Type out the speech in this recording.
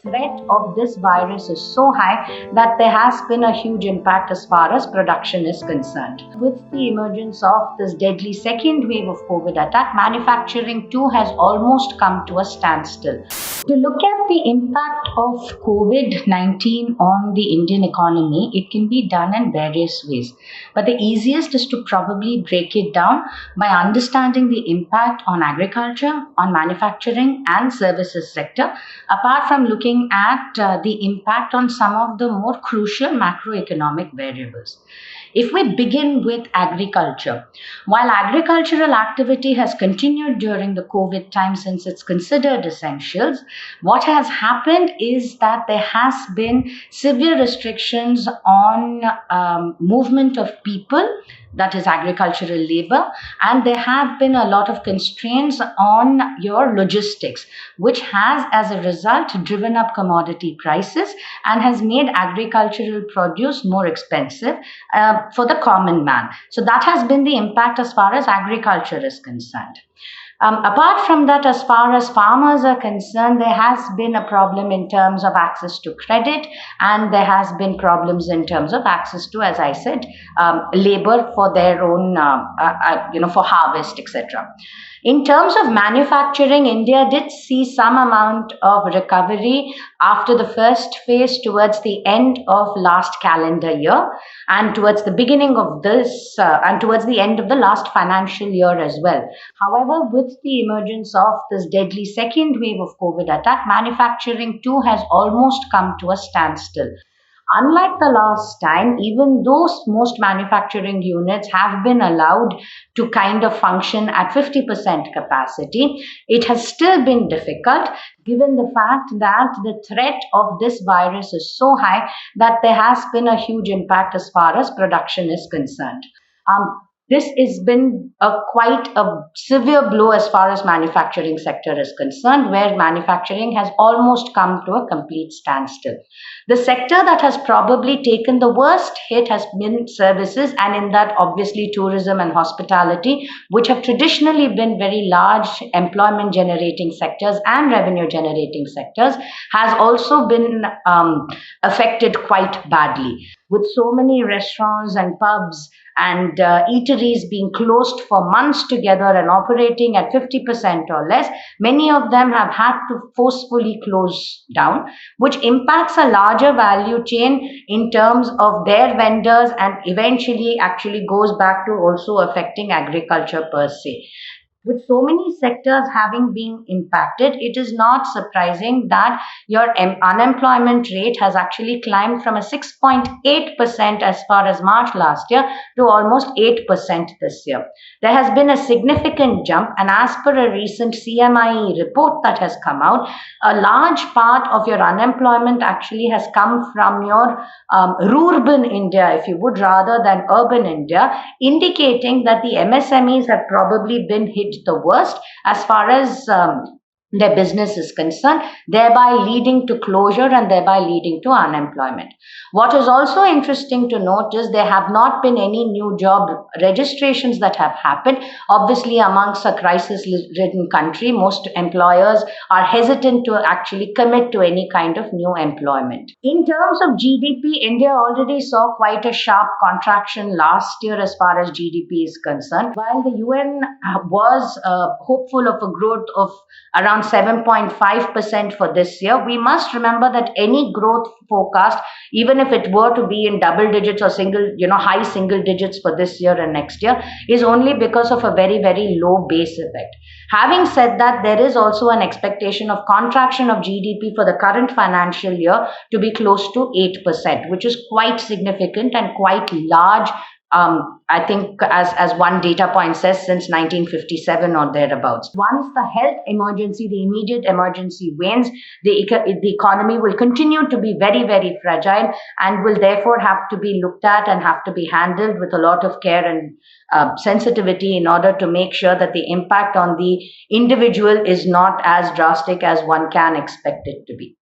threat of this virus is so high that there has been a huge impact as far as production is concerned. With the emergence of this deadly second wave of COVID attack, manufacturing too has almost come to a standstill. To look at the impact of COVID-19 on the Indian economy, it can be done in various ways. But the easiest is to probably break it down by understanding the impact on agriculture, on manufacturing and services sector, apart from looking at the impact on some of the more crucial macroeconomic variables. If we begin with agriculture, while agricultural activity has continued during the COVID time since it's considered essentials, what has happened is that there has been severe restrictions on movement of people, that is agricultural labor, and there have been a lot of constraints on your logistics, which has as a result driven up commodity prices and has made agricultural produce more expensive for the common man. So that has been the impact as far as agriculture is concerned. Apart from that, as far as farmers are concerned, there has been a problem in terms of access to credit, and there has been problems in terms of access to, as I said, labor for their own, for harvest, etc. In terms of manufacturing, India did see some amount of recovery after the first phase towards the end of last calendar year and towards the beginning of this and towards the end of the last financial year as well. However, with the emergence of this deadly second wave of COVID attack, manufacturing too has almost come to a standstill. Unlike the last time, even though most manufacturing units have been allowed to kind of function at 50% capacity, it has still been difficult given the fact that the threat of this virus is so high that there has been a huge impact as far as production is concerned. This has been quite a severe blow as far as manufacturing sector is concerned, where manufacturing has almost come to a complete standstill. The sector that has probably taken the worst hit has been services, and in that obviously tourism and hospitality, which have traditionally been very large employment generating sectors and revenue generating sectors, has also been affected quite badly. With so many restaurants and pubs and eateries being closed for months together and operating at 50% or less, many of them have had to forcefully close down, which impacts a larger value chain in terms of their vendors and eventually actually goes back to also affecting agriculture per se. With so many sectors having been impacted, it is not surprising that your unemployment rate has actually climbed from a 6.8% as far as March last year to almost 8% this year. There has been a significant jump, and as per a recent CMIE report that has come out, a large part of your unemployment actually has come from your rural India, if you would, rather than urban India, indicating that the MSMEs have probably been hit the worst as far as their business is concerned, thereby leading to closure and thereby leading to unemployment. What is also interesting to note is there have not been any new job registrations that have happened. Obviously, amongst a crisis-ridden country, most employers are hesitant to actually commit to any kind of new employment. In terms of GDP, India already saw quite a sharp contraction last year as far as GDP is concerned. While the UN was hopeful of a growth of around 7.5% for this year, we must remember that any growth forecast, even if it were to be in double digits or high single digits for this year and next year, is only because of a very, very low base effect. Having said that, there is also an expectation of contraction of GDP for the current financial year to be close to 8%, which is quite significant and quite large. I think as one data point says, since 1957 or thereabouts. Once the health emergency, the immediate emergency wanes, the economy will continue to be very, very fragile and will therefore have to be looked at and have to be handled with a lot of care and sensitivity in order to make sure that the impact on the individual is not as drastic as one can expect it to be.